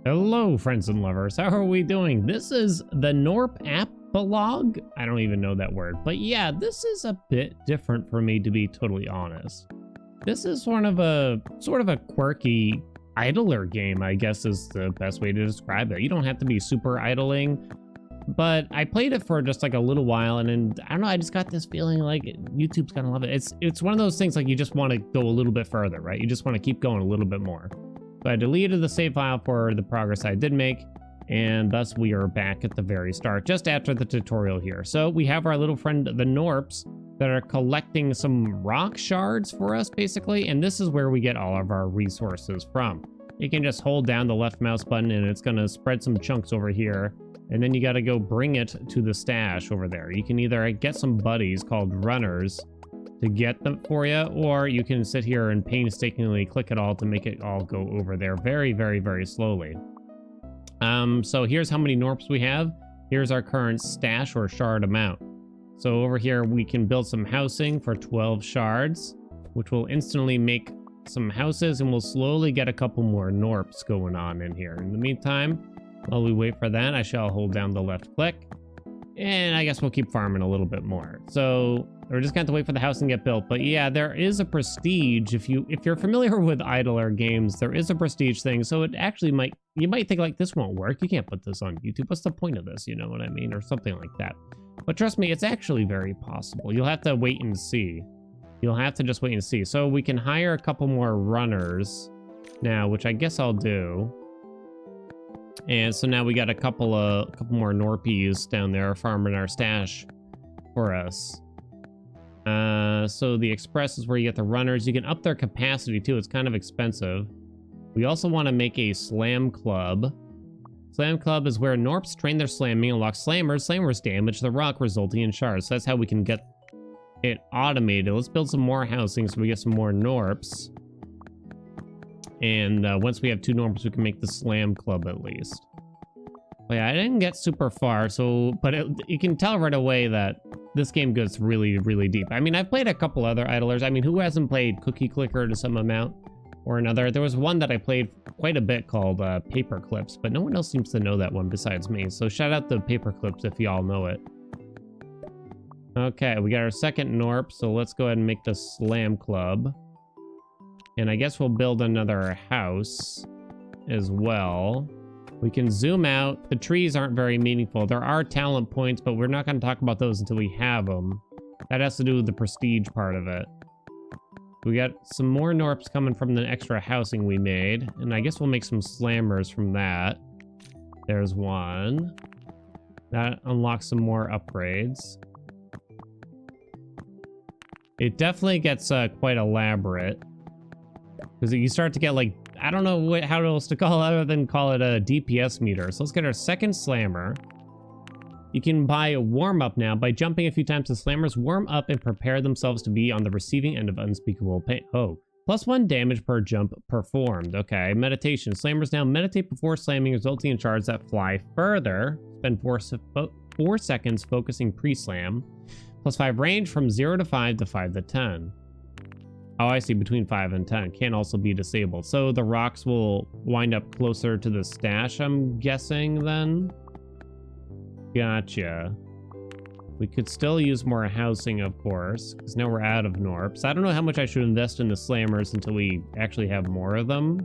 Hello, friends and lovers. How are we doing? This is the Gnorp Apologue. I don't even know that word, but yeah, this is a bit different for me, to be totally honest. This is sort of a quirky idler game, I guess is the best way to describe it. You don't have to be super idling, but I played it for just like a little while, and then I don't know, I just got this feeling like YouTube's gonna love it. It's one of those things like you just want to go a little bit further, right? You just want to keep going a little bit more. So I deleted the save file for the progress I did make, and thus we are back at the very start, just after the tutorial here. So we have our little friend, the Gnorps, that are collecting some rock shards for us, basically, and this is where we get all of our resources from. You can just hold down the left mouse button, and it's going to spread some chunks over here, and then you got to go bring it to the stash over there. You can either get some buddies called runners to get them for you, or you can sit here and painstakingly click it all to make it all go over there very, very, very slowly. So here's how many Gnorps we have. Here's our current stash or shard amount. So over here we can build some housing for 12 shards, which will instantly make some houses, and we'll slowly get a couple more Gnorps going on in here. In the meantime, while we wait for that, I shall hold down the left click, and I guess we'll keep farming a little bit more. So we're just going to wait for the house and get built. But yeah, there is a prestige. If you're familiar with idler games, there is a prestige thing. So it actually you might think like, this won't work. You can't put this on YouTube. What's the point of this? You know what I mean? Or something like that. But trust me, it's actually very possible. You'll have to wait and see. You'll have to just wait and see. So we can hire a couple more runners now, which I guess I'll do. And so now we got a couple more Gnorpies down there farming our stash for us. So the express is where you get the runners. You can up their capacity too. It's kind of expensive. We also want to make a slam club. Slam club is where Gnorps train their slamming and lock slammers. Slammers damage the rock, resulting in shards. So that's how we can get it automated. Let's build some more housing so we get some more Gnorps. And once we have 2 Gnorps, we can make the slam club at least. But yeah, I didn't get super far, but you can tell right away that this game goes really, really deep. I mean, I've played a couple other idlers. I mean, who hasn't played Cookie Clicker to some amount or another? There was one that I played quite a bit called Paper Clips, but no one else seems to know that one besides me. So shout out to Paper Clips if y'all know it. Okay, we got our second Gnorp, so let's go ahead and make the slam club. And I guess we'll build another house as well. We can zoom out. The trees aren't very meaningful. There are talent points, but we're not going to talk about those until we have them. That has to do with the prestige part of it. We got some more Gnorps coming from the extra housing we made, and I guess we'll make some slammers from that. There's one. That unlocks some more upgrades. It definitely gets quite elaborate, because you start to get like, I don't know how else to call it other than call it a DPS meter. So let's get our second slammer. You can buy a warm-up now. By jumping a few times, the slammers warm up and prepare themselves to be on the receiving end of unspeakable pain. Oh, +1 damage per jump performed. Okay, meditation. Slammers now meditate before slamming, resulting in shards that fly further. Spend 4 seconds focusing pre-slam. +5 range from 0 to 5 to 5 to 10. Oh, I see, between 5 and 10. Can also be disabled. So the rocks will wind up closer to the stash, I'm guessing, then? Gotcha. We could still use more housing, of course, because now we're out of Gnorps. I don't know how much I should invest in the slammers until we actually have more of them.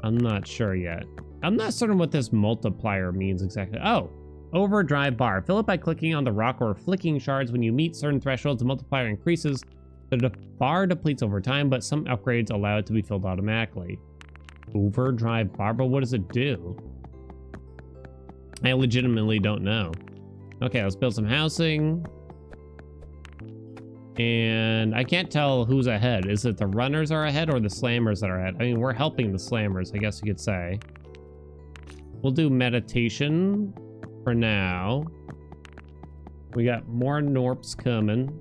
I'm not sure yet. I'm not certain what this multiplier means exactly. Oh, overdrive bar. Fill it by clicking on the rock or flicking shards. When you meet certain thresholds, the multiplier increases. The bar depletes over time, but some upgrades allow it to be filled automatically. Overdrive bar, but what does it do? I legitimately don't know. Okay, let's build some housing. And I can't tell who's ahead. Is it the runners are ahead or the slammers that are ahead? I mean, we're helping the slammers, I guess you could say. We'll do meditation for now. We got more Gnorps coming.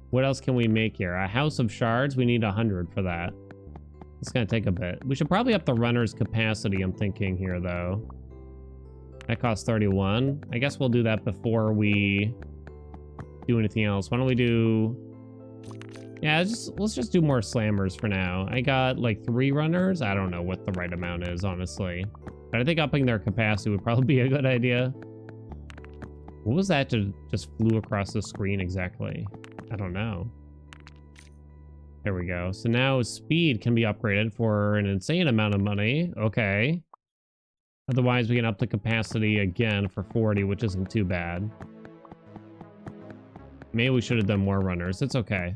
What else can we make here? A house of shards? We need 100 for that. It's gonna take a bit. We should probably up the runner's capacity, I'm thinking here, though. That costs 31. I guess we'll do that before we do anything else. Why don't we do Yeah, let's just do more slammers for now. I got like 3 runners. I don't know what the right amount is, honestly. But I think upping their capacity would probably be a good idea. What was that just flew across the screen exactly? I don't know. There we go. So now speed can be upgraded for an insane amount of money. Okay. Otherwise, we can up the capacity again for 40, which isn't too bad. Maybe we should have done more runners. It's okay.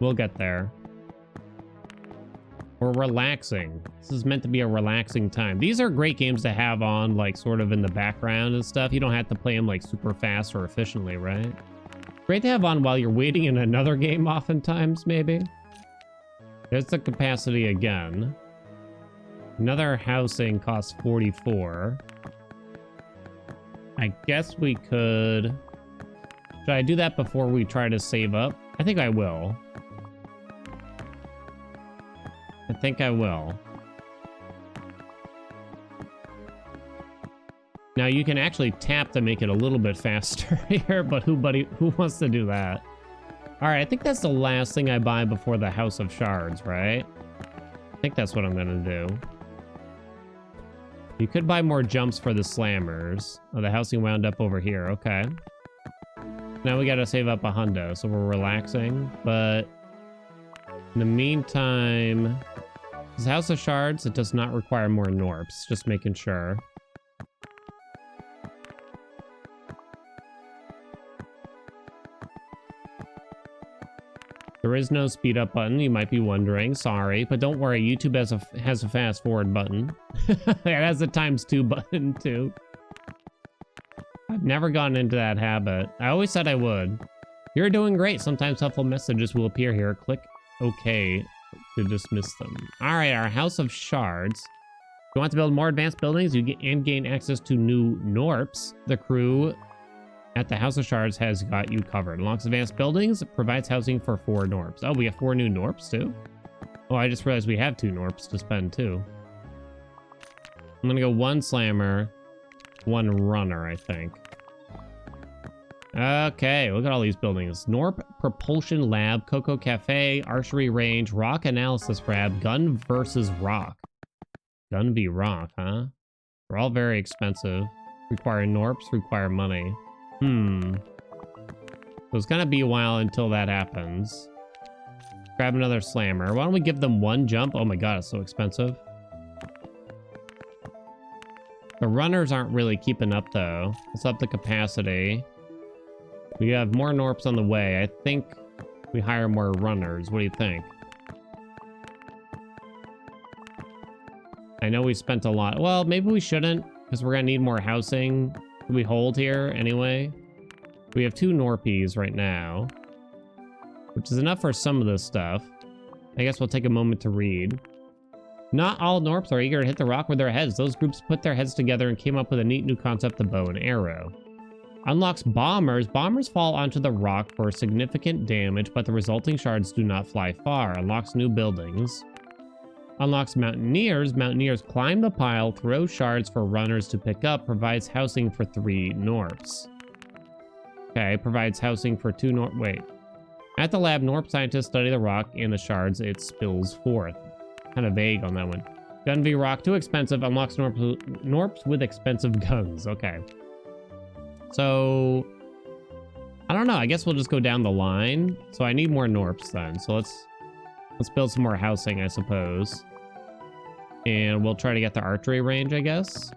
We'll get there. We're relaxing. This is meant to be a relaxing time. These are great games to have on, like, sort of in the background and stuff. You don't have to play them, like, super fast or efficiently, right? Great to have on while you're waiting in another game, oftentimes, maybe. There's the capacity again. Another housing costs 44. I guess we could... Should I do that before we try to save up? I think I will. I think I will. Now you can actually tap to make it a little bit faster here, but who wants to do that? All right, I think that's the last thing I buy before the House of Shards, right? I think that's what I'm gonna do. You could buy more jumps for the slammers. Oh, the housing wound up over here. Okay. Now we gotta save up a hundo, so we're relaxing. But in the meantime, this House of Shards, it does not require more Gnorps. Just making sure. There is no speed up button, you might be wondering. Sorry, but don't worry, YouTube has a fast forward button. It has a ×2 button too. I've never gotten into that habit. I always said I would. You're doing great. Sometimes helpful messages will appear here. Click OK to dismiss them. All right, our House of Shards. If you want to build more advanced buildings, you gain access to new Gnorps. The crew at the House of Shards has got you covered. Unlocks advanced buildings, provides housing for 4 Gnorps. Oh, we have 4 new Gnorps too? Oh, I just realized we have 2 Gnorps to spend too. I'm gonna go 1 slammer, 1 runner, I think. Okay, look at all these buildings. Gnorp Propulsion Lab, Cocoa Cafe, Archery Range, Rock Analysis Lab, Gun versus Rock. Gun v Rock, huh? They're all very expensive. Require Gnorps, require money. So it's gonna be a while until that happens. Grab another slammer. Why don't we give them 1 jump? Oh my god, it's so expensive. The runners aren't really keeping up though. Let's up the capacity. We have more Gnorps on the way. I think we hire more runners. What do you think? I know we spent a lot. Well, maybe we shouldn't, because we're gonna need more housing. Can we hold here anyway? We have 2 Gnorpies right now, which is enough for some of this stuff. I guess we'll take a moment to read. Not all Gnorps are eager to hit the rock with their heads. Those groups put their heads together and came up with a neat new concept, the bow and arrow. Unlocks bombers. Bombers fall onto the rock for significant damage, but the resulting shards do not fly far. Unlocks new buildings. Unlocks mountaineers. Mountaineers climb the pile, throw shards for runners to pick up, provides housing for 3 Gnorps. Okay, provides housing for 2 Gnorp. Wait. At the lab, Gnorp scientists study the rock and the shards it spills forth. Kind of vague on that one. Gun v Rock, too expensive. Unlocks Gnorps with expensive guns. Okay. So, I don't know. I guess we'll just go down the line. So I need more Gnorps then. So let's build some more housing, I suppose. And we'll try to get the archery range, I guess.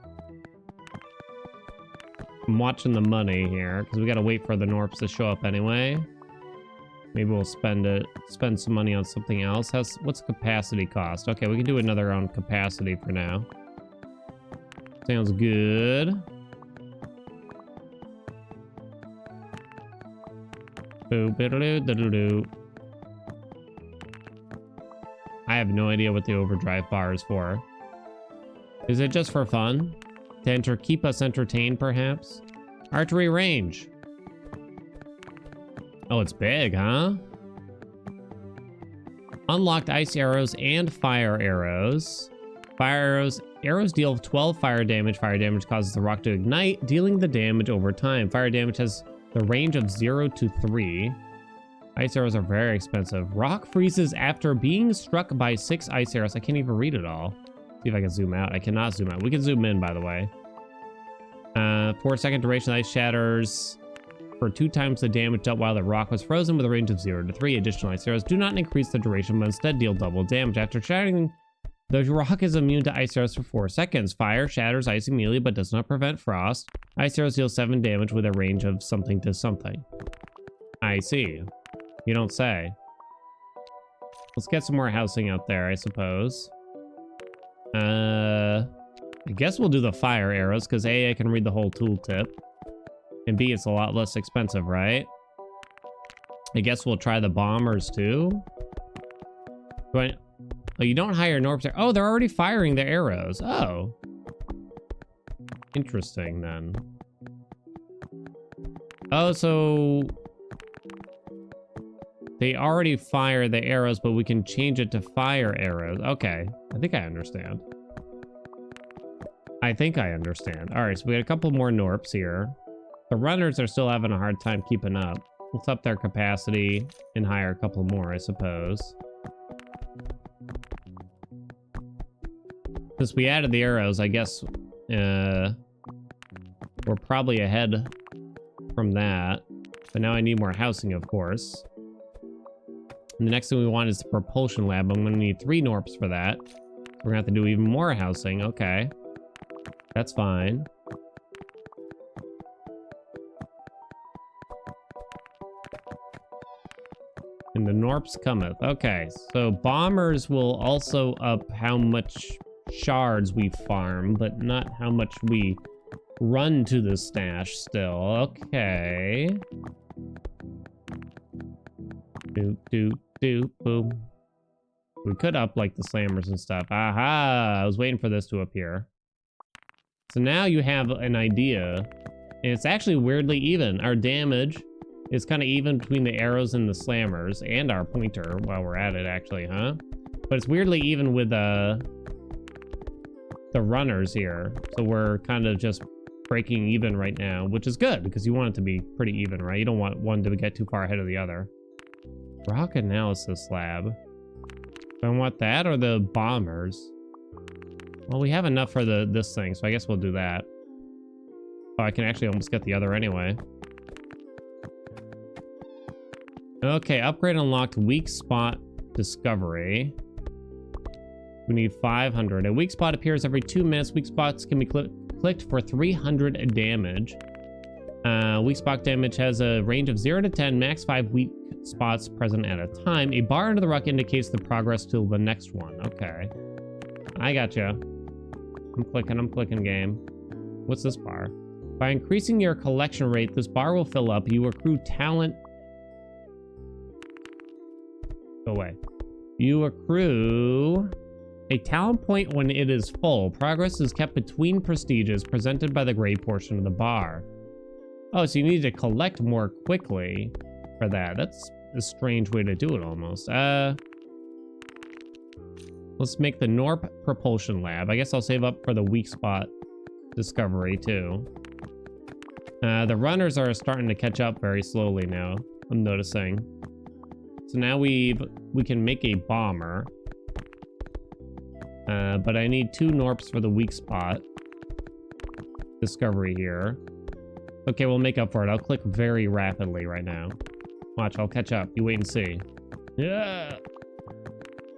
I'm watching the money here because we got to wait for the Gnorps to show up anyway. Maybe we'll spend some money on something else. What's capacity cost? Okay, we can do another on capacity for now. Sounds good. I have no idea what the overdrive bar is for. Is it just for fun? To keep us entertained, perhaps? Archery range. Oh, it's big, huh? Unlocked ice arrows and fire arrows. Arrows deal 12 fire damage. Fire damage causes the rock to ignite, dealing the damage over time. Fire damage has the range of 0 to 3. Ice arrows are very expensive. Rock freezes after being struck by 6 ice arrows. I can't even read it all. See if I can zoom out. I cannot zoom out. We can zoom in, by the way. 4-second duration ice shatters for 2 times the damage dealt while the rock was frozen with a range of 0 to 3. Additional ice arrows do not increase the duration, but instead deal double damage. After shattering, the rock is immune to ice arrows for 4 seconds. Fire shatters ice immediately, but does not prevent frost. Ice arrows deal 7 damage with a range of something to something. I see. You don't say. Let's get some more housing out there, I suppose. I guess we'll do the fire arrows, because A, I can read the whole tooltip. And B, it's a lot less expensive, right? I guess we'll try the bombers, too. Oh, you don't hire Gnorps there. Oh, they're already firing their arrows. Oh. Interesting, then. Oh, so... they already fire the arrows, but we can change it to fire arrows. Okay. I think I understand. I think I understand. All right, so we got a couple more Gnorps here. The runners are still having a hard time keeping up. Let's up their capacity and hire a couple more, I suppose. Since we added the arrows, I guess we're probably ahead from that. But now I need more housing, of course. And the next thing we want is the propulsion lab. I'm going to need 3 Gnorps for that. We're going to have to do even more housing. Okay. That's fine. And the Gnorps cometh. Okay, so bombers will also up how much shards we farm, but not how much we run to the stash still. Okay. Boom. We could up like the slammers and stuff. Aha! I was waiting for this to appear. So now you have an idea, and it's actually weirdly even. Our damage is kind of even between the arrows and the slammers, and our pointer while we're at it, actually, huh? But it's weirdly even with the runners here. So we're kind of just breaking even right now, which is good because you want it to be pretty even, right? You don't want one to get too far ahead of the other. Rock analysis lab. Do I want that or the bombers? Well, we have enough for this thing, so I guess we'll do that. Oh, I can actually almost get the other anyway. Okay, upgrade unlocked weak spot discovery. We need 500. A weak spot appears every 2 minutes. Weak spots can be clicked for 300 damage. Weak spot damage has a range of 0 to 10, max 5 weak spots present at a time. A bar under the rock indicates the progress to the next one. Okay. I gotcha. I'm clicking game. What's this bar? By increasing your collection rate, this bar will fill up. You accrue talent. Go away. You accrue a talent point when it is full. Progress is kept between prestiges presented by the gray portion of the bar. Oh, so you need to collect more quickly for that. That's a strange way to do it almost. Let's make the Gnorp propulsion lab. I guess I'll save up for the weak spot discovery too. The runners are starting to catch up very slowly now, I'm noticing. So now we can make a bomber. But I need 2 Gnorps for the weak spot discovery here. Okay, we'll make up for it. I'll click very rapidly right now. Watch, I'll catch up. You wait and see. Yeah.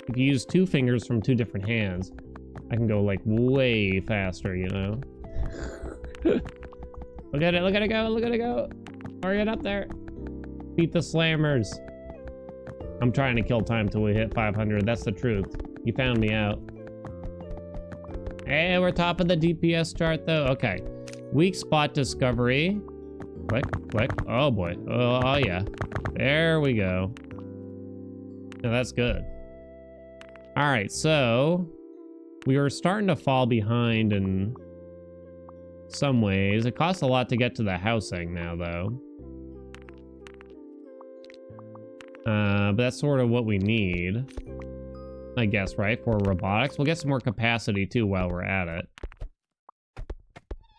If you use 2 fingers from 2 different hands, I can go like way faster, you know? Look at it go. Hurry it up there. Beat the slammers. I'm trying to kill time till we hit 500. That's the truth. You found me out. Hey, we're top of the DPS chart though. Okay. Weak spot discovery. Click. Oh boy. Oh yeah. There we go. Now that's good. All right, so we were starting to fall behind in some ways. It costs a lot to get to the housing now, though. But that's sort of what we need, I guess, right? For robotics. We'll get some more capacity, too, while we're at it.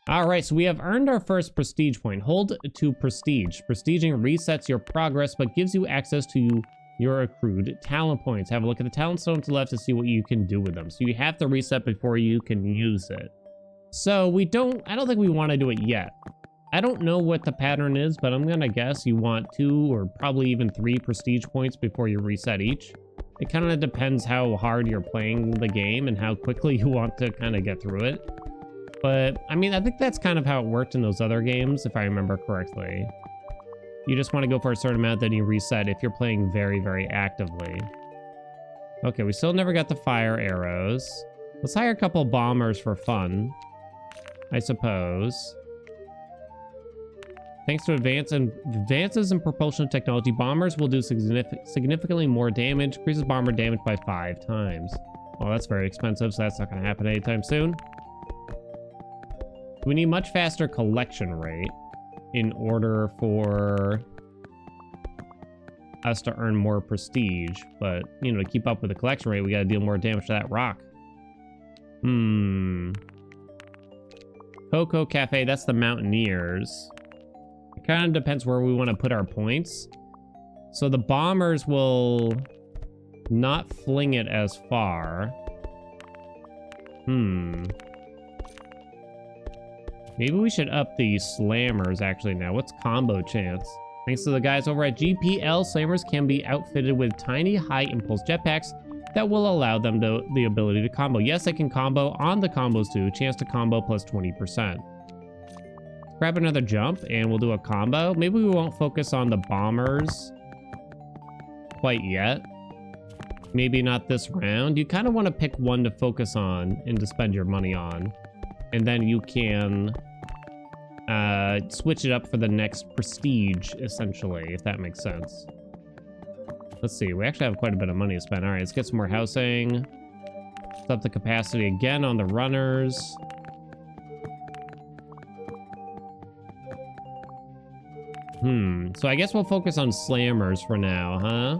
All right, so we have earned our first prestige point. Hold to prestige. Prestiging resets your progress, but gives you access to your accrued talent points. Have a look at the talent stone to the left to see what you can do with them. So you have to reset before you can use it. So I don't think we want to do it yet. I don't know what the pattern is, but I'm gonna guess you want 2 or probably even 3 prestige points before you reset each. It kind of depends how hard you're playing the game and how quickly you want to kind of get through it. But, I mean, I think that's kind of how it worked in those other games, if I remember correctly. You just want to go for a certain amount, then you reset if you're playing very, very actively. Okay, we still never got the fire arrows. Let's hire a couple bombers for fun, I suppose. Thanks to advances in propulsion technology, bombers will do significantly more damage, increases bomber damage by 5 times. Well, that's very expensive, so that's not going to happen anytime soon. We need much faster collection rate in order for us to earn more prestige. But, you know, to keep up with the collection rate, we got to deal more damage to that rock. Cocoa Cafe, that's the Mountaineers. It kind of depends where we want to put our points. So the bombers will not fling it as far. Maybe we should up the slammers actually now. What's combo chance? Thanks to the guys over at GPL, slammers can be outfitted with tiny high impulse jetpacks that will allow them the ability to combo. Yes, they can combo on the combos too. Chance to combo plus 20%. Grab another jump and we'll do a combo. Maybe we won't focus on the bombers quite yet. Maybe not this round. You kind of want to pick one to focus on and to spend your money on. And then you can switch it up for the next prestige, essentially, if that makes sense. Let's see. We actually have quite a bit of money to spend. All right, let's get some more housing. Let's up the capacity again on the runners. So I guess we'll focus on slammers for now, huh?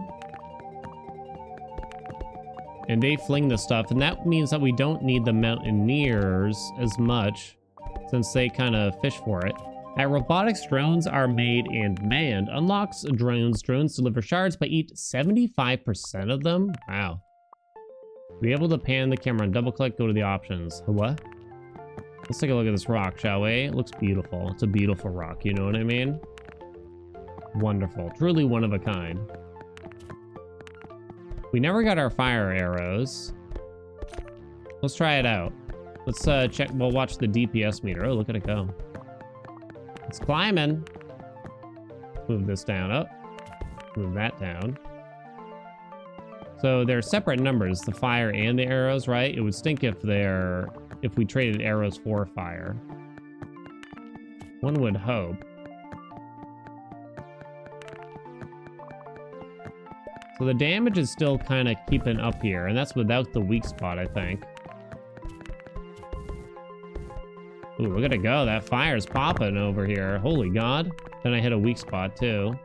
And they fling the stuff, and that means that we don't need the Mountaineers as much, since they kind of fish for it. At Robotics, drones are made and manned. Unlocks drones. Drones deliver shards, but eat 75% of them? Wow. Be able to pan the camera and double click, go to the options. What? Let's take a look at this rock, shall we? It looks beautiful. It's a beautiful rock, you know what I mean? Wonderful. Truly one of a kind. We never got our fire arrows. Let's try it out. Let's check. We'll watch the DPS meter. Oh, look at it go. It's climbing. Move this down up. Move that down. So they're separate numbers, the fire and the arrows, right? It would stink if we traded arrows for fire. One would hope. So the damage is still kind of keeping up here, and that's without the weak spot, I think. Ooh, look at it go. That fire's popping over here. Holy God. Then I hit a weak spot, too.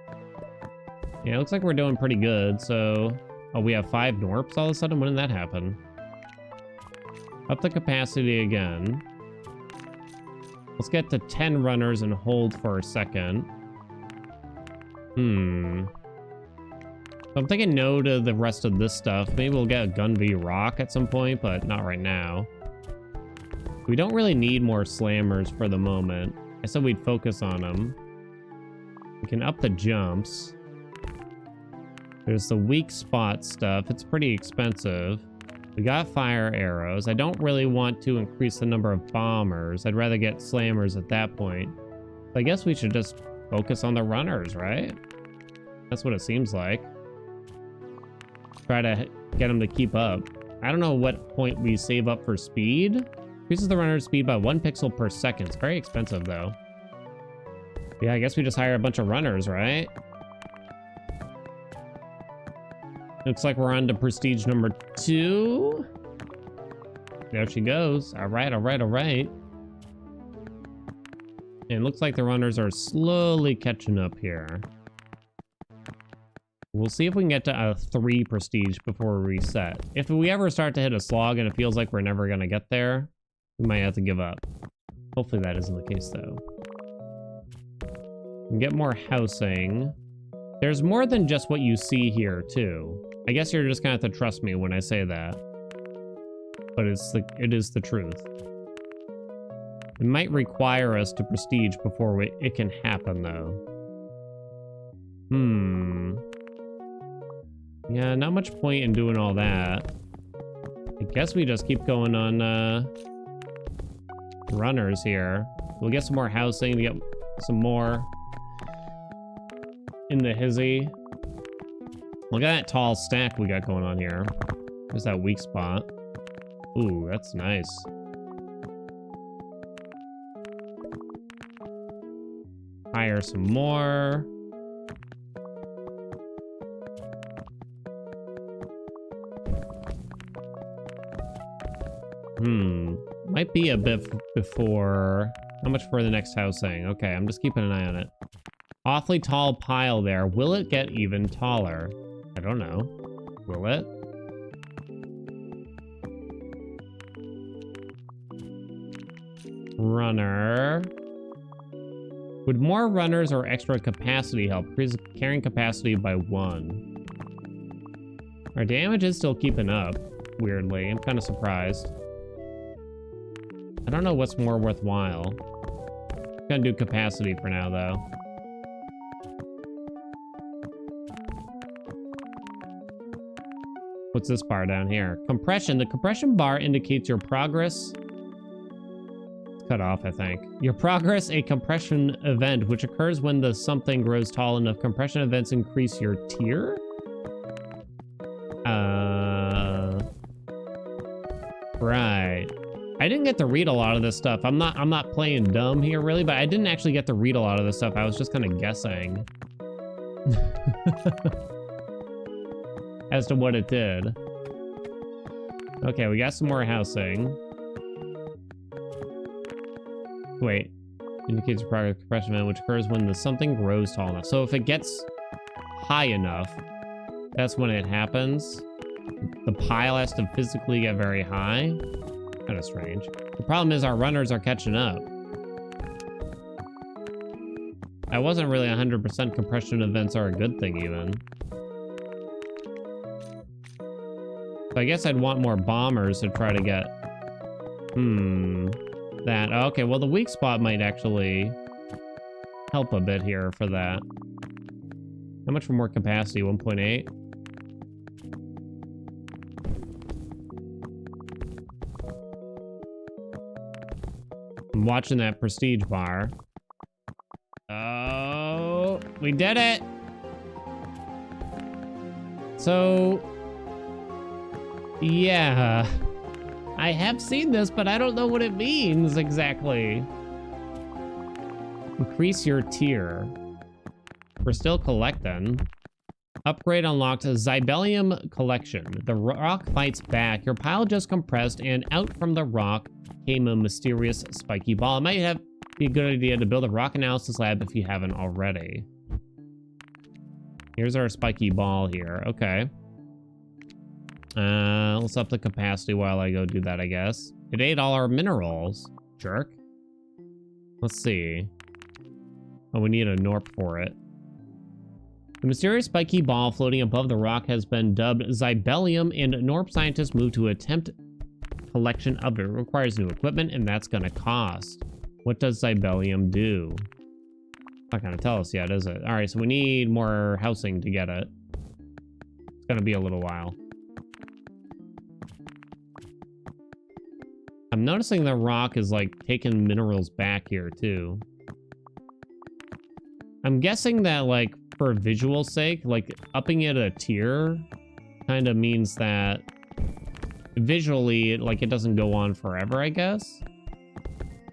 Yeah, it looks like we're doing pretty good, so... Oh, we have 5 Gnorps all of a sudden? When did that happen? Up the capacity again. Let's get to 10 runners and hold for a second. I'm thinking no to the rest of this stuff. Maybe we'll get a Gun V Rock at some point, but not right now. We don't really need more slammers for the moment. I said we'd focus on them. We can up the jumps. There's the weak spot stuff. It's pretty expensive. We got fire arrows. I don't really want to increase the number of bombers. I'd rather get slammers at that point. I guess we should just focus on the runners, right? That's what it seems like. Try to get them to keep up. I don't know what point we save up for speed. Increases the runner's speed by 1 pixel per second. It's very expensive, though. Yeah, I guess we just hire a bunch of runners, right? Looks like we're on to prestige number 2. There she goes. All right, all right, all right. And it looks like the runners are slowly catching up here. We'll see if we can get to a 3 prestige before we reset. If we ever start to hit a slog and it feels like we're never going to get there, we might have to give up. Hopefully that isn't the case, though. And get more housing. There's more than just what you see here, too. I guess you're just gonna have to trust me when I say that. But it is the truth. It might require us to prestige before it can happen, though. Yeah, not much point in doing all that. I guess we just keep going on, runners here. We'll get some more housing to get some more in the hizzy. Look at that tall stack we got going on here. There's that weak spot. Ooh, that's nice. Hire some more. Might be a bit before. How much for the next housing? Okay, I'm just keeping an eye on it. Awfully tall pile there. Will it get even taller? I don't know. Will it? Runner. Would more runners or extra capacity help? Increase carrying capacity by 1. Our damage is still keeping up, weirdly. I'm kind of surprised. I don't know what's more worthwhile. I'm gonna do capacity for now, though. What's this bar down here? Compression. The compression bar indicates your progress. It's cut off, I think. Your progress, a compression event, which occurs when the something grows tall enough. Compression events increase your tier? Right. I didn't get to read a lot of this stuff. I'm not playing dumb here, really, but I didn't actually get to read a lot of this stuff. I was just kind of guessing. As to what it did. Okay, we got some more housing. Wait. Indicates a progress compression event, which occurs when the something grows tall enough. So if it gets high enough, that's when it happens. The pile has to physically get very high. Kind of strange. The problem is our runners are catching up. I wasn't really 100% compression events are a good thing, even. So I guess I'd want more bombers to try to get... that. Okay, well, the weak spot might actually help a bit here for that. How much for more capacity? 1.8? I'm watching that prestige bar. Oh, we did it! So... yeah, I have seen this, but I don't know what it means exactly. Increase your tier. We're still collecting. Upgrade unlocked a Zybellium collection. The rock fights back. Your pile just compressed, and out from the rock came a mysterious spiky ball. It might be a good idea to build a rock analysis lab if you haven't already. Here's our spiky ball here. Okay. Let's up the capacity while I go do that, I guess. It ate all our minerals. Jerk. Let's see. Oh, we need a Gnorp for it. The mysterious spiky ball floating above the rock has been dubbed Zybellium, and Gnorp scientists move to attempt collection of it. It requires new equipment, and that's gonna cost. What does Zybellium do? Not gonna tell us yet, is it? All right, so we need more housing to get it. It's gonna be a little while. I'm noticing the rock is like taking minerals back here too. I'm guessing that like for visual sake, like upping it a tier kind of means that visually like it doesn't go on forever, I guess.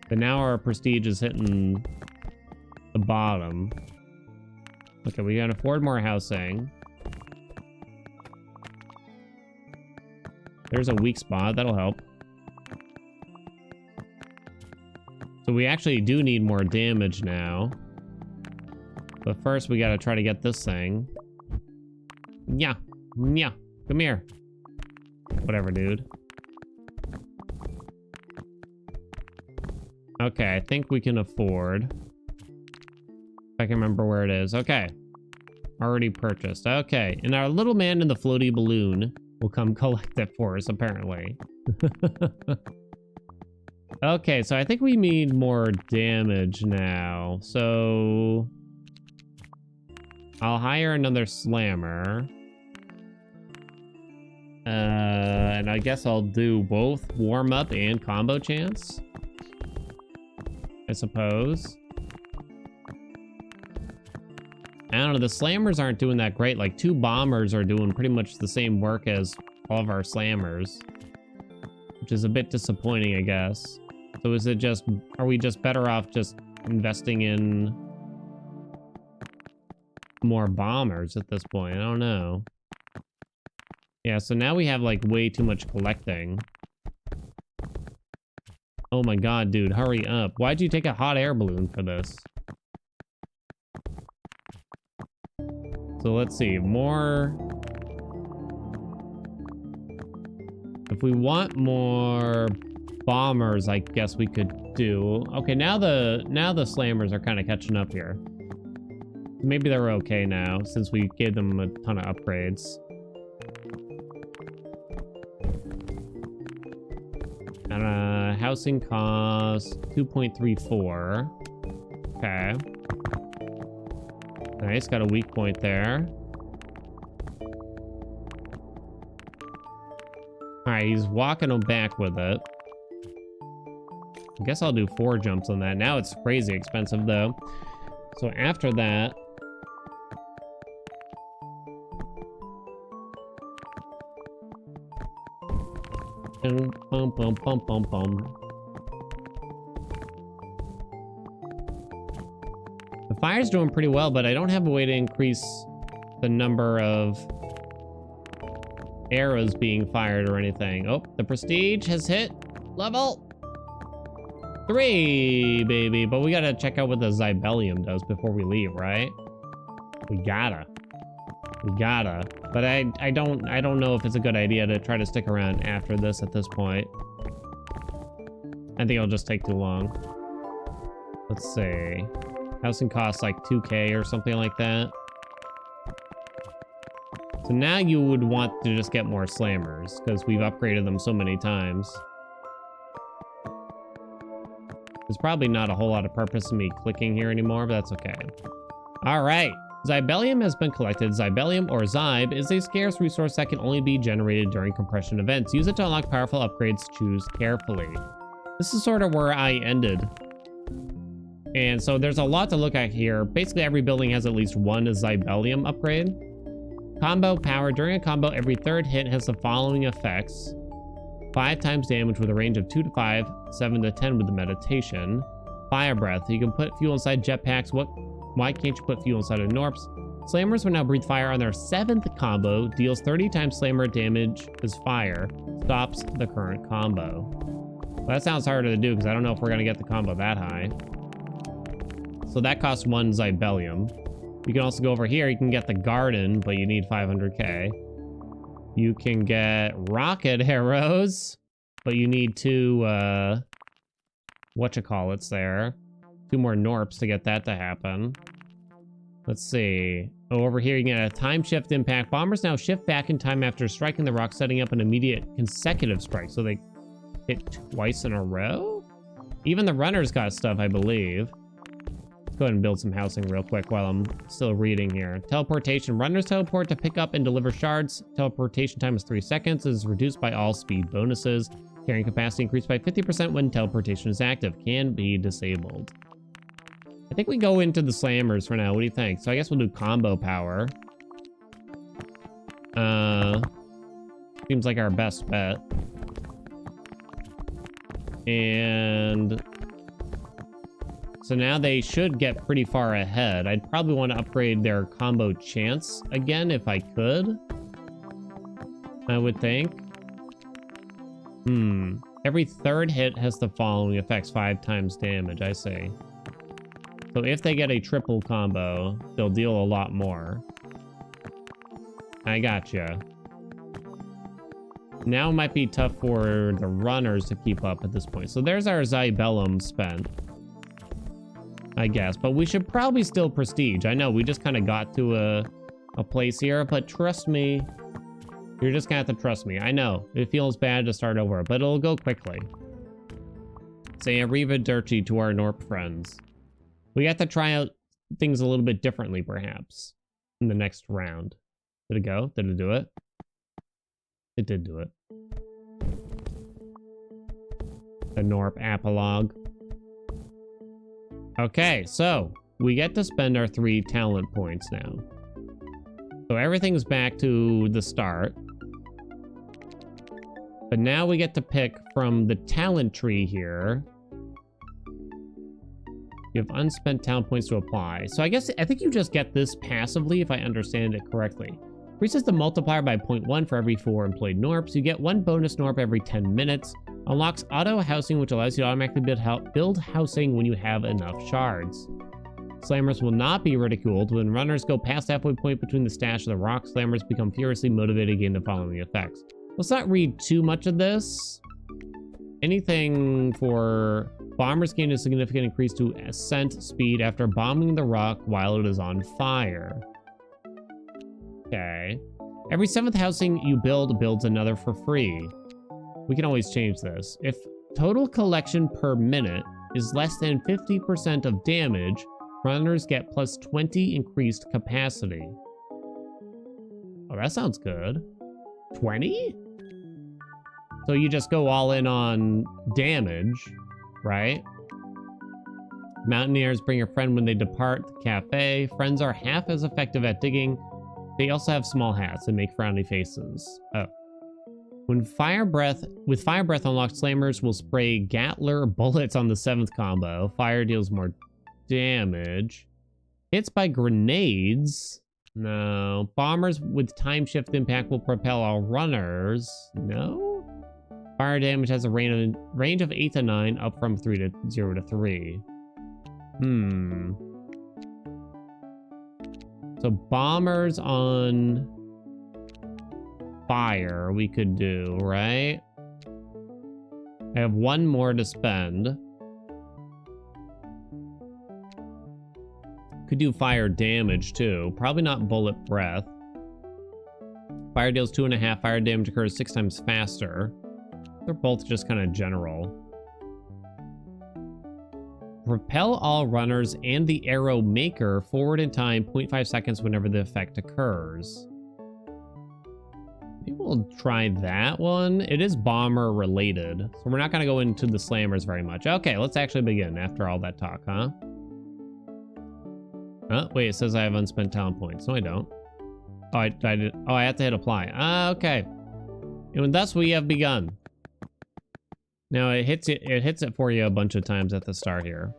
But now our prestige is hitting the bottom. Okay, we can afford more housing. There's a weak spot, that'll help. So we actually do need more damage now. But first we gotta try to get this thing. Yeah. Yeah. Come here. Whatever, dude. Okay, I think we can afford. If I can remember where it is. Okay. Already purchased. Okay. And our little man in the floaty balloon will come collect it for us, apparently. Okay, so I think we need more damage now. So I'll hire another slammer. And I guess I'll do both warm up and combo chance, I suppose. I don't know, the slammers aren't doing that great. Like 2 bombers are doing pretty much the same work as all of our slammers, which is a bit disappointing, I guess. So is it just, are we just better off just investing in more bombers at this point? I don't know. Yeah, so now we have like way too much collecting. Oh my god, dude, hurry up. Why'd you take a hot air balloon for this? So let's see, more. If we want more bombers, I guess we could do. Okay, now the slammers are kind of catching up here. Maybe they're okay now since we gave them a ton of upgrades. And housing cost 2.34. Okay. Nice, got a weak point there. Alright, he's walking him back with it. I guess I'll do 4 jumps on that. Now it's crazy expensive though. So after that, bum, bum, bum, bum, bum. The fire's doing pretty well, but I don't have a way to increase the number of arrows being fired or anything. Oh, the prestige has hit level 3, baby. But we gotta check out what the Zybellium does before we leave, right? We gotta. But I don't know if it's a good idea to try to stick around after this at this point. I think it'll just take too long. Let's see. Housing costs like 2K or something like that. So now you would want to just get more slammers because we've upgraded them so many times. There's probably not a whole lot of purpose in me clicking here anymore, but that's okay. All right. Zybellium has been collected. Zybellium, or Zybe, is a scarce resource that can only be generated during compression events. Use it to unlock powerful upgrades. Choose carefully. This is sort of where I ended. And so there's a lot to look at here. Basically, every building has at least one Zybellium upgrade. Combo power. During a combo, every 3rd hit has the following effects. 5 times damage with a range of 2 to 5, 7 to 10 with the meditation. Fire breath. You can put fuel inside jetpacks. Why can't you put fuel inside of Gnorps? Slammers will now breathe fire on their 7th combo. Deals 30 times slammer damage as fire. Stops the current combo. Well, that sounds harder to do because I don't know if we're going to get the combo that high. So that costs 1 Zybellium. You can also go over here. You can get the garden, but you need 500k. You can get rocket arrows, but you need 2, whatchamacallits there. 2 more Gnorps to get that to happen. Let's see. Oh, over here you can get a time shift impact. Bombers now shift back in time after striking the rock, setting up an immediate consecutive strike. So they hit twice in a row? Even the runners got stuff, I believe. Let's go ahead and build some housing real quick while I'm still reading here. Teleportation. Runners teleport to pick up and deliver shards. Teleportation time is 3 seconds. Is reduced by all speed bonuses. Carrying capacity increased by 50% when teleportation is active. Can be disabled. I think we go into the slammers for now. What do you think? So I guess we'll do combo power. Seems like our best bet. And so now they should get pretty far ahead. I'd probably want to upgrade their combo chance again if I could. I would think. Every 3rd hit has the following effects. 5 times damage, I see. So if they get a triple combo, they'll deal a lot more. I gotcha. Now it might be tough for the runners to keep up at this point. So there's our Zybellum spent, I guess. But we should probably still prestige. I know we just kind of got to a place here, but trust me, you're just gonna have to trust me. I know it feels bad to start over, but it'll go quickly. Say arrivederci to our Gnorp friends. We have to try out things a little bit differently, perhaps, in the next round. Did it go? Did it do it? It did do it. The Gnorp Apologue. Okay, so we get to spend our 3 talent points now. So everything's back to the start. But now we get to pick from the talent tree here. You have unspent talent points to apply. So I think you just get this passively if I understand it correctly. Increases the multiplier by 0.1 for every 4 employed Gnorps. You get 1 bonus Gnorp every 10 minutes. Unlocks auto housing, which allows you to automatically build housing when you have enough shards. Slammers will not be ridiculed. When runners go past halfway point between the stash and the rock, slammers become furiously motivated again to follow the effects. Let's not read too much of this. Anything for bombers gain a significant increase to ascent speed after bombing the rock while it is on fire. Okay. Every 7th housing you build builds another for free. We can always change this. If total collection per minute is less than 50% of damage, runners get plus 20 increased capacity. Oh, that sounds good. 20? So you just go all in on damage, right? Mountaineers bring a friend when they depart the cafe. Friends are half as effective at digging. They also have small hats and make frowny faces. Oh. With fire breath unlocked, slammers will spray Gatler bullets on the 7th combo. Fire deals more damage. Hits by grenades. No. Bombers with time shift impact will propel all runners. No. Fire damage has a range of 8 to 9, up from 0 to 3. So bombers on fire we could do, right? I have 1 more to spend. Could do fire damage too. Probably not bullet breath. Fire deals 2.5. Fire damage occurs 6 times faster. They're both just kind of general. Propel all runners and the arrow maker forward in time 0.5 seconds whenever the effect occurs. Maybe we'll try that one. It is bomber related, so we're not going to go into the slammers very much. Okay, let's actually begin after all that talk, huh? Oh, wait, it says I have unspent talent points. No, I don't. Oh, I did. Oh, I have to hit apply. Okay. And thus we have begun. Now it hits it for you a bunch of times at the start here.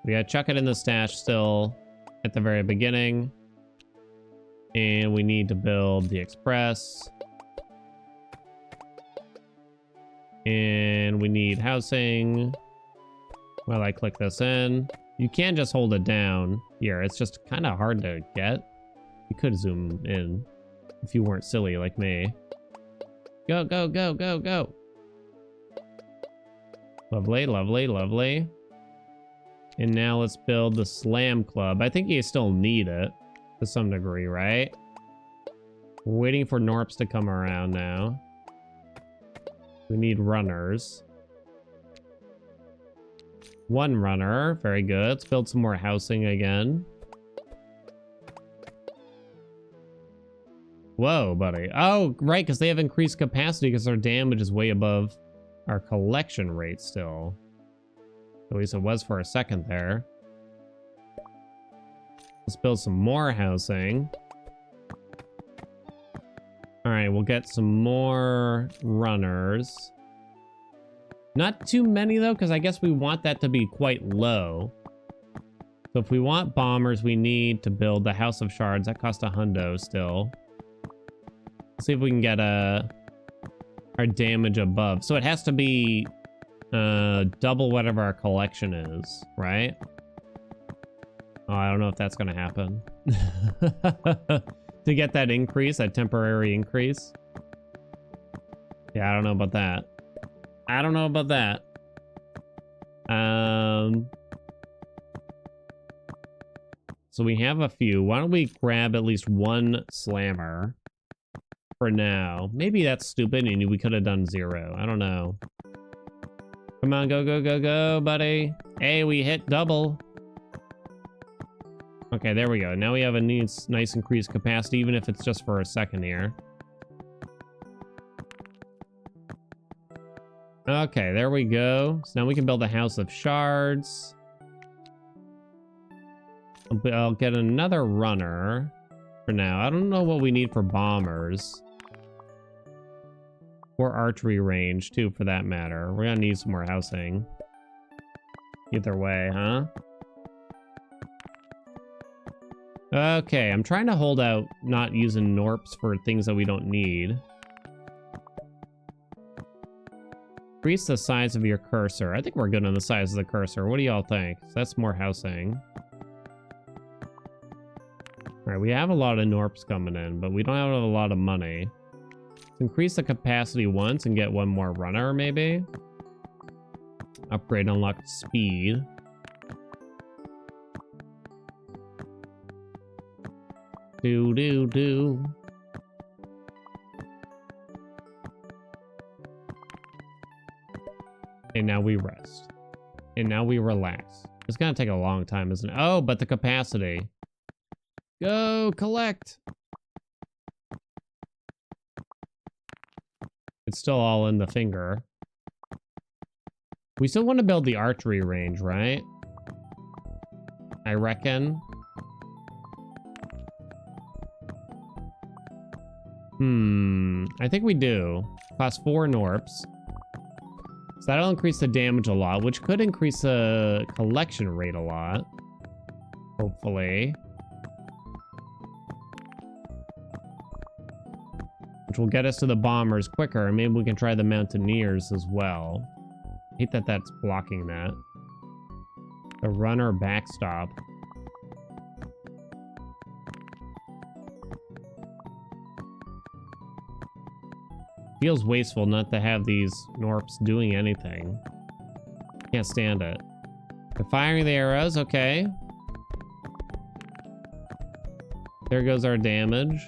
We gotta chuck it in the stash still at the very beginning. And we need to build the express. And we need housing. While I click this in. You can just hold it down here. It's just kind of hard to get. You could zoom in if you weren't silly like me. Go, go, go, go, go. Lovely, lovely, lovely. And now let's build the slam club. I think you still need it to some degree, right? We're waiting for Gnorps to come around now. We need runners. 1 runner, very good. Let's build some more housing again. Whoa, buddy. Oh, right, because they have increased capacity because their damage is way above our collection rate still. At least it was for a second there. Let's build some more housing. All right, we'll get some more runners. Not too many, though, because I guess we want that to be quite low. So if we want bombers, we need to build the House of Shards. That costs a hundo still. Let's see if we can get our damage above. So it has to be double whatever our collection is, right? Oh, I don't know if that's going to happen. To get that increase, that temporary increase. Yeah, I don't know about that. I don't know about that. So we have a few. Why don't we grab at least one slammer for now? Maybe that's stupid and we could have done 0. I don't know. Come on, go, go, go, go, buddy. Hey, we hit double. Okay, there we go. Now we have a nice increased capacity, even if it's just for a second here. Okay, there we go. So now we can build a house of shards. I'll get another runner for now. I don't know what we need for bombers. Or archery range, too, for that matter. We're gonna need some more housing. Either way, huh? Okay, I'm trying to hold out not using Gnorps for things that we don't need. Increase the size of your cursor. I think we're good on the size of the cursor. What do y'all think? So that's more housing. All right, we have a lot of Gnorps coming in, but we don't have a lot of money. Let's increase the capacity once and get one more runner, maybe. Upgrade unlocked speed. Do. And now we rest. And now we relax. It's gonna take a long time, isn't it? Oh, but the capacity. Go collect. It's still all in the finger. We still want to build the archery range, right? I reckon. I think we do. Cost 4 Gnorps. So that'll increase the damage a lot, which could increase the collection rate a lot. Hopefully. Which will get us to the bombers quicker, and maybe we can try the mountaineers as well. I hate that that's blocking that. The runner backstop. Feels wasteful not to have these Gnorps doing anything. Can't stand it. They're firing the arrows, okay. There goes our damage.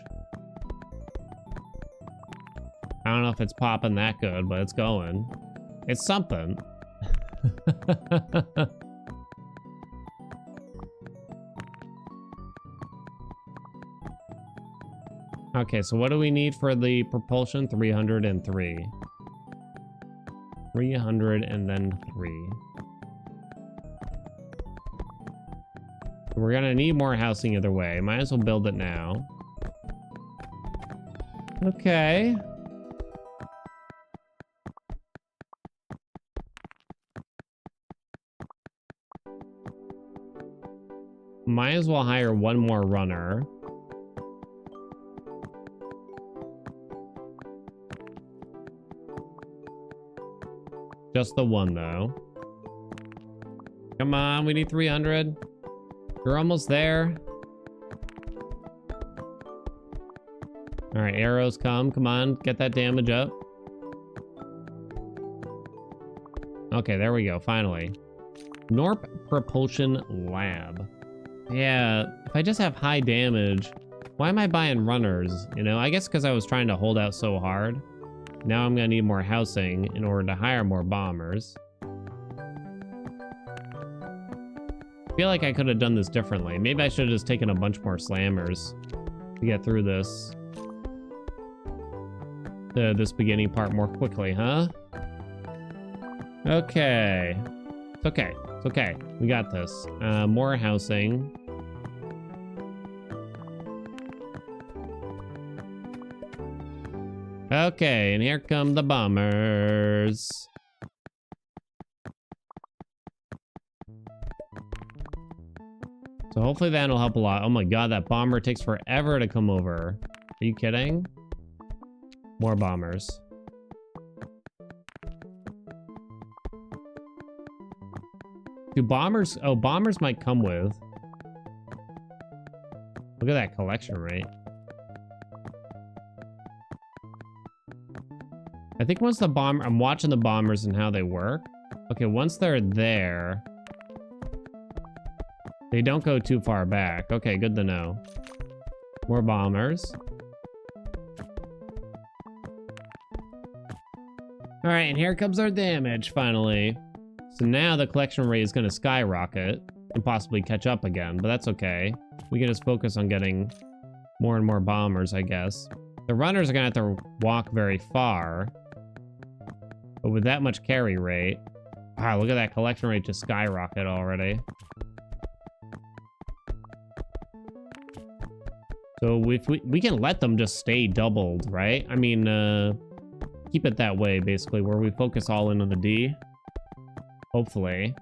I don't know if it's popping that good, but it's going. It's something. Okay, so what do we need for the propulsion? 303. 300 and then 3. We're gonna need more housing either way. Might as well build it now. Okay. Might as well hire one more runner. Just the one, though. Come on, we need 300. We're almost there. All right, arrows come. Come on, get that damage up. Okay, there we go, finally. Gnorp Propulsion Lab. Yeah, if I just have high damage, why am I buying runners? You know, I guess because I was trying to hold out so hard. Now I'm gonna need more housing in order to hire more bombers. I feel like I could have done this differently. Maybe I should have just taken a bunch more slammers to get through this. This beginning part more quickly, huh? Okay. It's okay. It's okay. We got this. More housing. Okay, and here come the bombers. So hopefully that'll help a lot. Oh my god, that bomber takes forever to come over. Are you kidding? More bombers. Do bombers... Oh, bombers might come with. Look at that collection rate. I think once the bomber, I'm watching the bombers and how they work. Okay, once they're there, they don't go too far back. Okay, good to know. More bombers. All right, and here comes our damage, finally. So now the collection rate is going to skyrocket and possibly catch up again, but that's okay. We can just focus on getting more and more bombers, I guess. The runners are going to have to walk very far. But with that much carry rate... Wow, look at that collection rate just skyrocket already. So if we can let them just stay doubled, right? I mean, keep it that way, basically, where we focus all in on the D. Hopefully.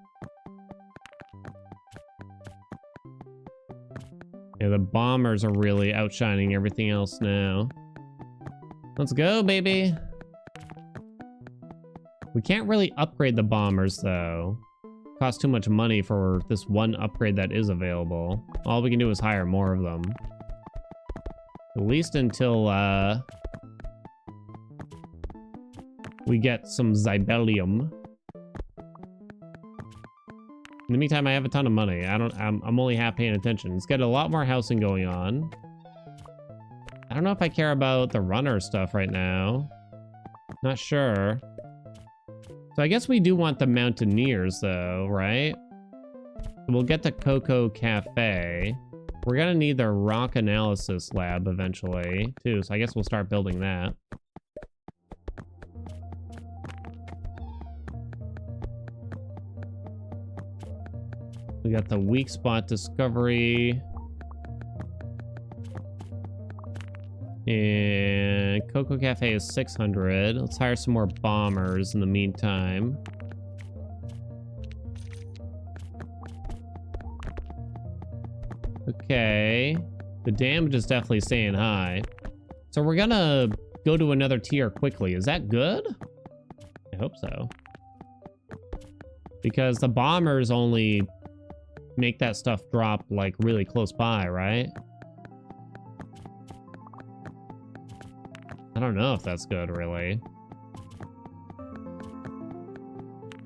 Yeah, the bombers are really outshining everything else now. Let's go, baby. We can't really upgrade the bombers, though. Costs too much money for this one upgrade that is available. All we can do is hire more of them. At least until, we get some Zibellium. In the meantime, I have a ton of money. I'm only half paying attention. Let's get a lot more housing going on. I don't know if I care about the runner stuff right now. Not sure. So I guess we do want the Mountaineers, though, right? We'll get the Cocoa Cafe. We're gonna need the Rock Analysis Lab eventually, too. So I guess we'll start building that. We got the Weak Spot Discovery. And Cocoa Cafe is 600. Let's hire some more bombers in the meantime. Okay. The damage is definitely staying high. So we're gonna go to another tier quickly. Is that good? I hope so. Because the bombers only make that stuff drop like really close by, right? I don't know if that's good, really.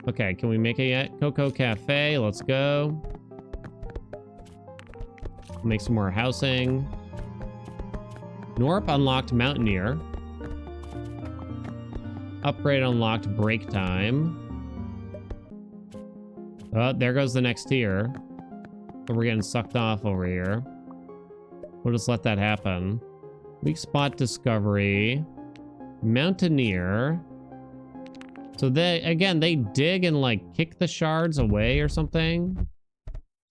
Okay, can we make it yet? Cocoa Cafe, let's go. Make some more housing. Gnorp unlocked Mountaineer. Upgrade unlocked Break Time. Oh, there goes the next tier. So we're getting sucked off over here. We'll just let that happen. Weak Spot Discovery. Mountaineer. So they, again, they dig and like kick the shards away or something.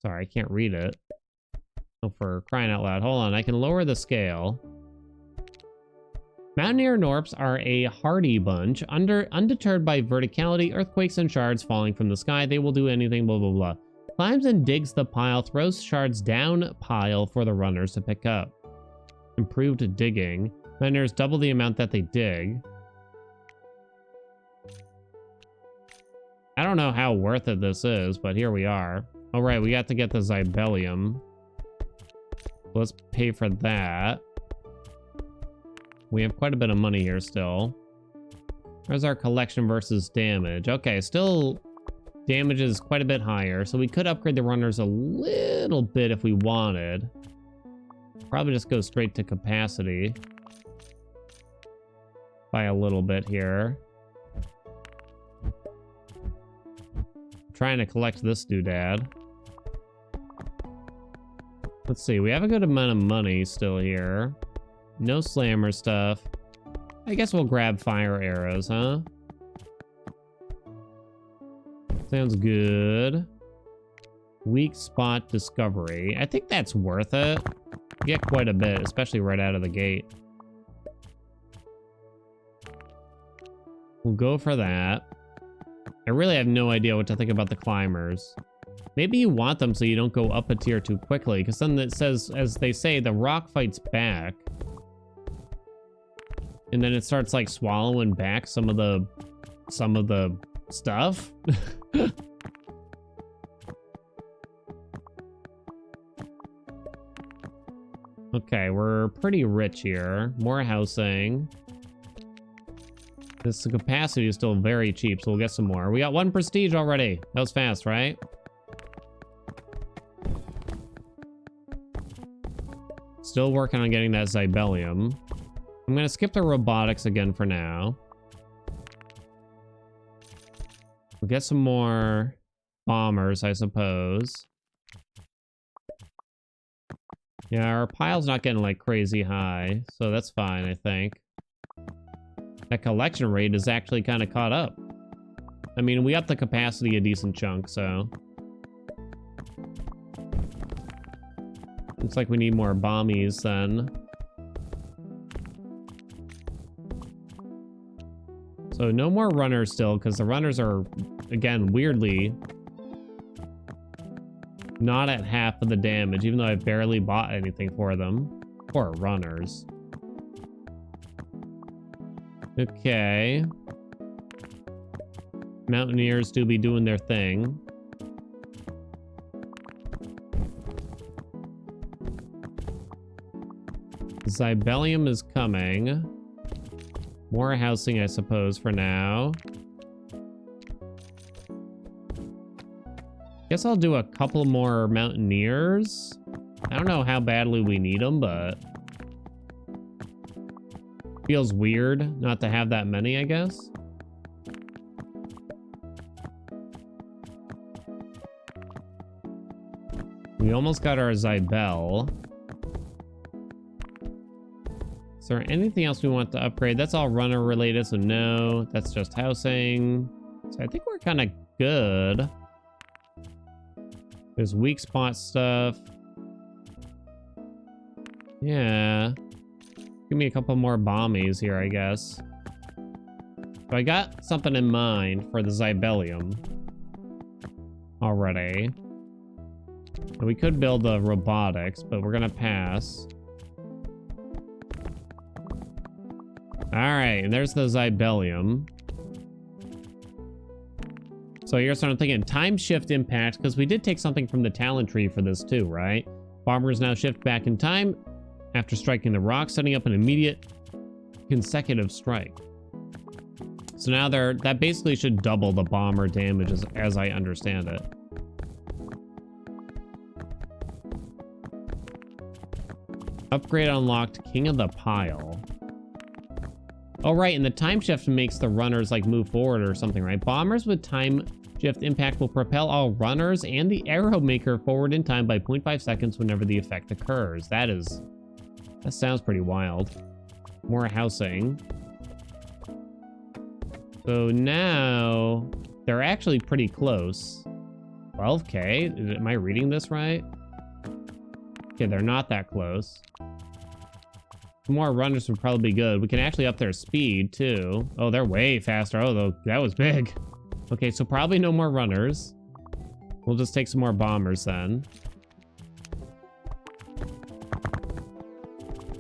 Sorry, I can't read it. Oh, for crying out loud. Hold on, I can lower the scale. Mountaineer Gnorps are a hardy bunch. Undeterred by verticality, earthquakes, and shards falling from the sky, they will do anything, blah, blah, blah. Climbs and digs the pile, throws shards down pile for the runners to pick up. Improved digging. Mountaineers double the amount that they dig. I don't know how worth it this is, but here we are. All right, we got to get the Zibellium. Let's pay for that. We have quite a bit of money here still. There's our collection versus damage. Okay, still damage is quite a bit higher, so we could upgrade the runners a little bit if we wanted. Probably just go straight to capacity. By a little bit here. I'm trying to collect this doodad. Let's see, we have a good amount of money still here. No slammer stuff. I guess we'll grab fire arrows, huh? Sounds good. Weak Spot Discovery. I think that's worth it. You get quite a bit, especially right out of the gate. We'll go for that. I really have no idea what to think about the climbers. Maybe you want them so you don't go up a tier too quickly, because then it says, as they say, the rock fights back. And then it starts like swallowing back some of the stuff. Okay, we're pretty rich here. More housing. This capacity is still very cheap, so we'll get some more. We got 1 prestige already. That was fast, right? Still working on getting that Zybellium. I'm going to skip the robotics again for now. We'll get some more bombers, I suppose. Yeah, our pile's not getting like crazy high, so that's fine, I think. That collection rate is actually kind of caught up. I mean, we upped the capacity a decent chunk, so... Looks like we need more bombies then. So no more runners still, because the runners are, again, weirdly not at half of the damage, even though I barely bought anything for them. Poor runners. Okay. Mountaineers do be doing their thing. Zybellium is coming. More housing, I suppose, for now. Guess I'll do a couple more Mountaineers. I don't know how badly we need them, but... Feels weird not to have that many, I guess. We almost got our Zybel. Is there anything else we want to upgrade? That's all runner related, so no. That's just housing. So I think we're kind of good. There's weak spot stuff. Yeah. Give me a couple more bombies here, I guess. So I got something in mind for the Zybellium already. And we could build the robotics, but we're gonna pass. Alright, and there's the Zybellium. So here's what I'm thinking. Time shift impact, because we did take something from the talent tree for this too, right? Bombers now shift back in time after striking the rock, setting up an immediate consecutive strike. So now that basically should double the bomber damage as I understand it. Upgrade unlocked, King of the Pile. Oh, right, and the time shift makes the runners, like, move forward or something, right? Bombers with time shift impact will propel all runners and the arrow maker forward in time by 0.5 seconds whenever the effect occurs. That sounds pretty wild. More housing. So now, they're actually pretty close. 12k? Am I reading this right? Okay, they're not that close. More runners would probably be good. We can actually up their speed, too. Oh, they're way faster. Oh, that was big. Okay, so probably no more runners. We'll just take some more bombers, then.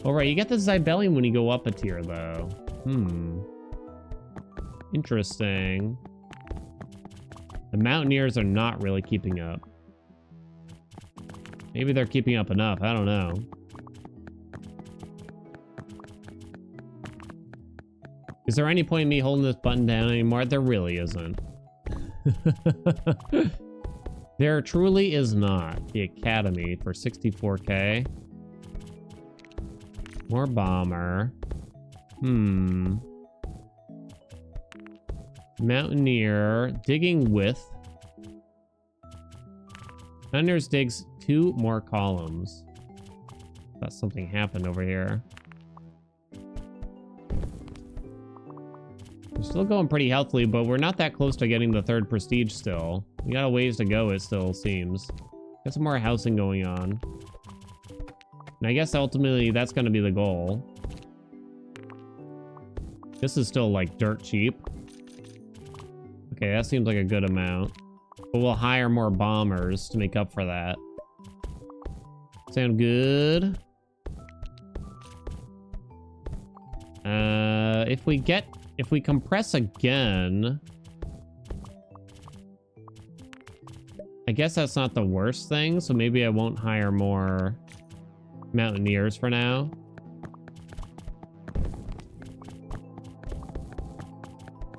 All right, you get the Zybellium when you go up a tier, though. Interesting. The Mountaineers are not really keeping up. Maybe they're keeping up enough. I don't know. Is there any point in me holding this button down anymore? There really isn't. There truly is not. The Academy for 64k. More bomber. Mountaineer. Digging width. Mountaineers digs 2 more columns. Thought something happened over here. We're still going pretty healthily, but we're not that close to getting the 3rd prestige still. We got a ways to go, it still seems. Got some more housing going on. And I guess ultimately that's going to be the goal. This is still like dirt cheap. Okay, that seems like a good amount. But we'll hire more bombers to make up for that. Sound good? If we compress again, I guess that's not the worst thing, so maybe I won't hire more Mountaineers for now.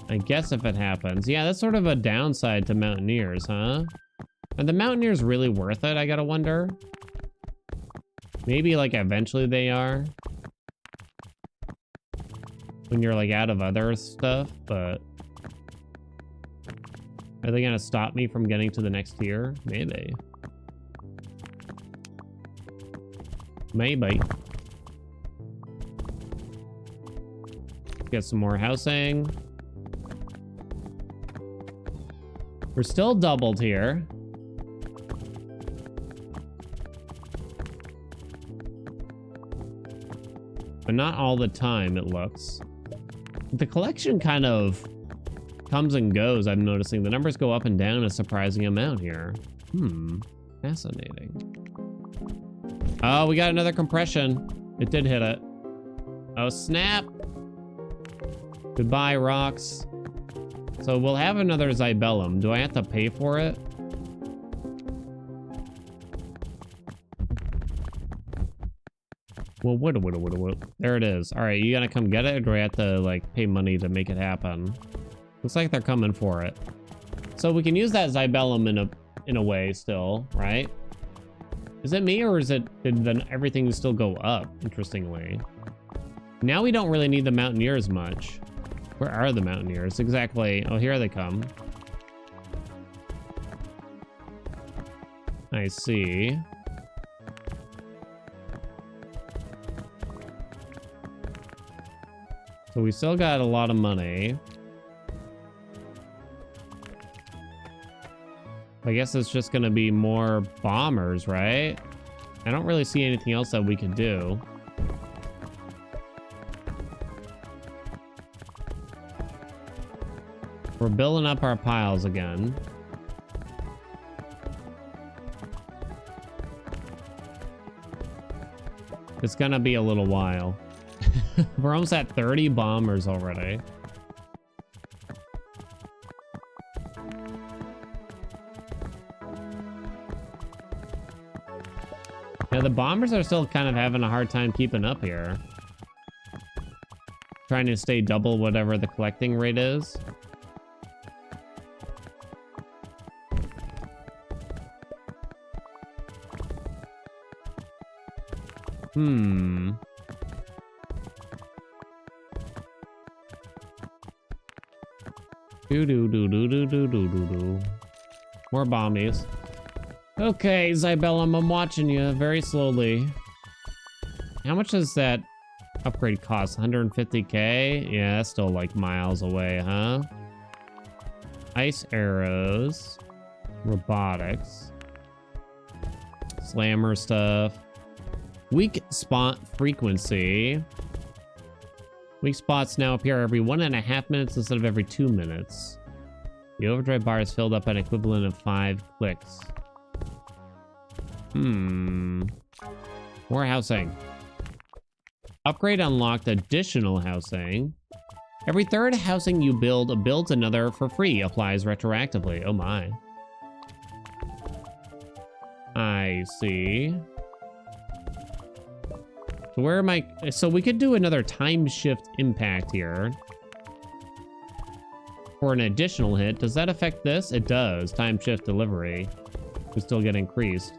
I guess if it happens. Yeah, that's sort of a downside to Mountaineers, huh? Are the Mountaineers really worth it, I gotta wonder? Maybe, like, eventually they are. When you're, like, out of other stuff, but... Are they gonna stop me from getting to the next tier? Maybe. Maybe. Get some more housing. We're still doubled here. But not all the time, it looks. The collection kind of comes and goes, I'm noticing. The numbers go up and down a surprising amount here. Fascinating. Oh, we got another compression. It did hit it. Oh, snap. Goodbye, rocks. So we'll have another Zybellum. Do I have to pay for it? Well, what? There it is. All right, you gonna come get it, or do I have to like pay money to make it happen? Looks like they're coming for it. So we can use that Zybellum in a way still, right? Is it me, or is it did then everything still go up? Interestingly, now we don't really need the Mountaineers much. Where are the Mountaineers exactly? Oh, here they come. I see. So we still got a lot of money. I guess it's just gonna be more bombers, right? I don't really see anything else that we could do. We're building up our piles again. It's gonna be a little while. We're almost at 30 bombers already. Yeah, the bombers are still kind of having a hard time keeping up here. Trying to stay double whatever the collecting rate is. More bombies. Okay, Zybellum, I'm watching you very slowly. How much does that upgrade cost? 150k? Yeah, that's still like miles away, huh? Ice arrows. Robotics. Slammer stuff. Weak spot frequency. Weak spots now appear every 1.5 minutes instead of every 2 minutes. The overdrive bar is filled up an equivalent of 5 clicks. More housing. Upgrade unlocked additional housing. Every third housing you build builds another for free. Applies retroactively. Oh my. I see. So where am I? So we could do another time shift impact here. For an additional hit. Does that affect this? It does. Time shift delivery will still get increased.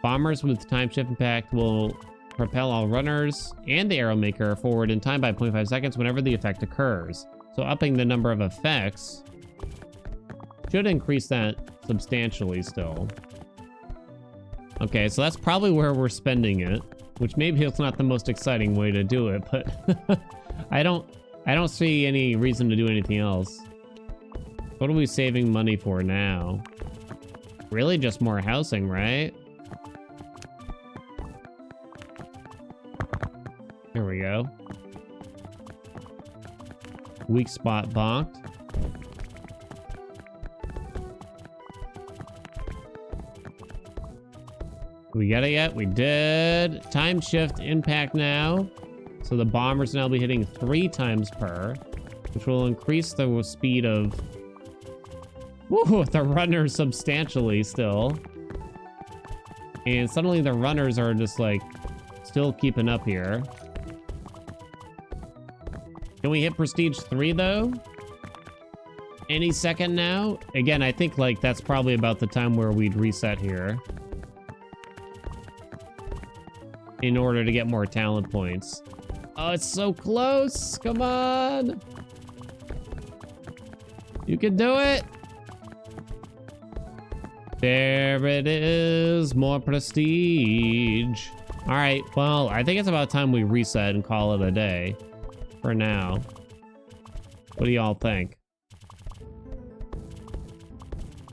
Bombers with time shift impact will propel all runners and the arrow maker forward in time by 0.5 seconds whenever the effect occurs. So upping the number of effects should increase that substantially still. Okay, so that's probably where we're spending it, which maybe it's not the most exciting way to do it, but I don't see any reason to do anything else. What are we saving money for now? Really just more housing, right? Here we go. Weak spot blocked. We got it yet? We did. Time shift impact now. So the bombers now be hitting 3 times per, which will increase the speed of the runners substantially still. And suddenly the runners are just like still keeping up here. Can we hit prestige 3 though? any second now. Again, I think like that's probably about the time where we'd reset here in order to get more talent points. Oh, it's so close. Come on. You can do it. There it is. More prestige. All right. Well, I think it's about time we reset and call it a day for now. What do y'all think?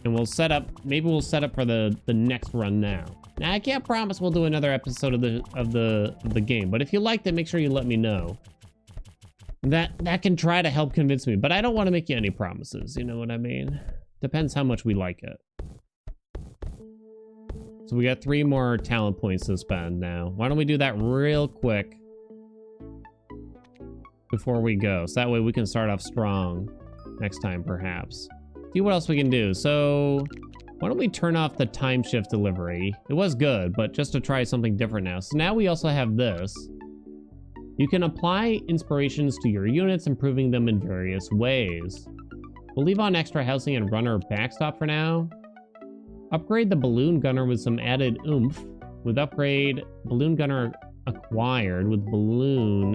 And we'll set up, maybe we'll set up for the next run now. Now, I can't promise we'll do another episode of the game, but if you liked it, make sure you let me know. That can try to help convince me, but I don't want to make you any promises, you know what I mean? Depends how much we like it. So we got 3 more talent points to spend now. Why don't we do that real quick before we go, so that way we can start off strong next time, perhaps. See what else we can do. So why don't we turn off the time shift delivery? It was good, but just to try something different now. So now we also have this. You can apply inspirations to your units, improving them in various ways. We'll leave on extra housing and runner backstop for now. Upgrade the balloon gunner with some added oomph. With upgrade, balloon gunner acquired with balloon.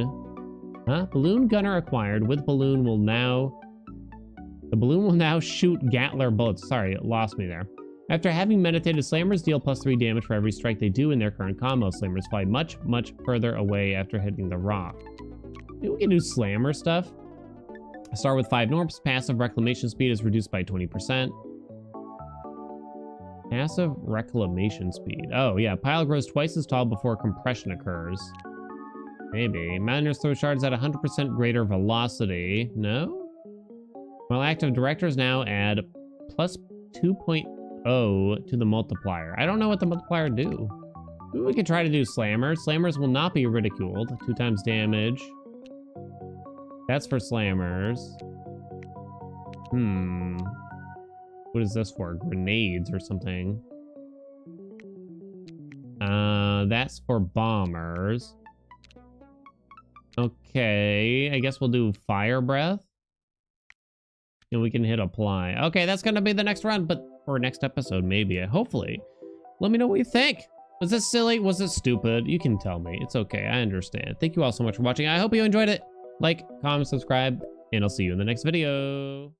Balloon gunner acquired with balloon will now. The balloon will now shoot Gatler bullets. Sorry, it lost me there. After having meditated, slammers deal +3 damage for every strike they do in their current combo. Slammers fly much, much further away after hitting the rock. Maybe we can do slammer stuff. Start with 5 Gnorps. Passive reclamation speed is reduced by 20%. Passive reclamation speed. Oh, yeah. Pile grows twice as tall before compression occurs. Maybe. Mountaineers throw shards at 100% greater velocity. No? While active, directors now add +2.0 to the multiplier. I don't know what the multiplier do. Maybe we could try to do slammers. Slammers will not be ridiculed. 2 times damage. That's for slammers. What is this for? Grenades or something. That's for bombers. Okay, I guess we'll do fire breath. And we can hit apply. Okay, that's gonna be the next run, but for next episode, maybe, hopefully. Let me know what you think. Was this silly? Was this stupid? You can tell me. It's okay, I understand. Thank you all so much for watching. I hope you enjoyed it. Like, comment, subscribe, and I'll see you in the next video.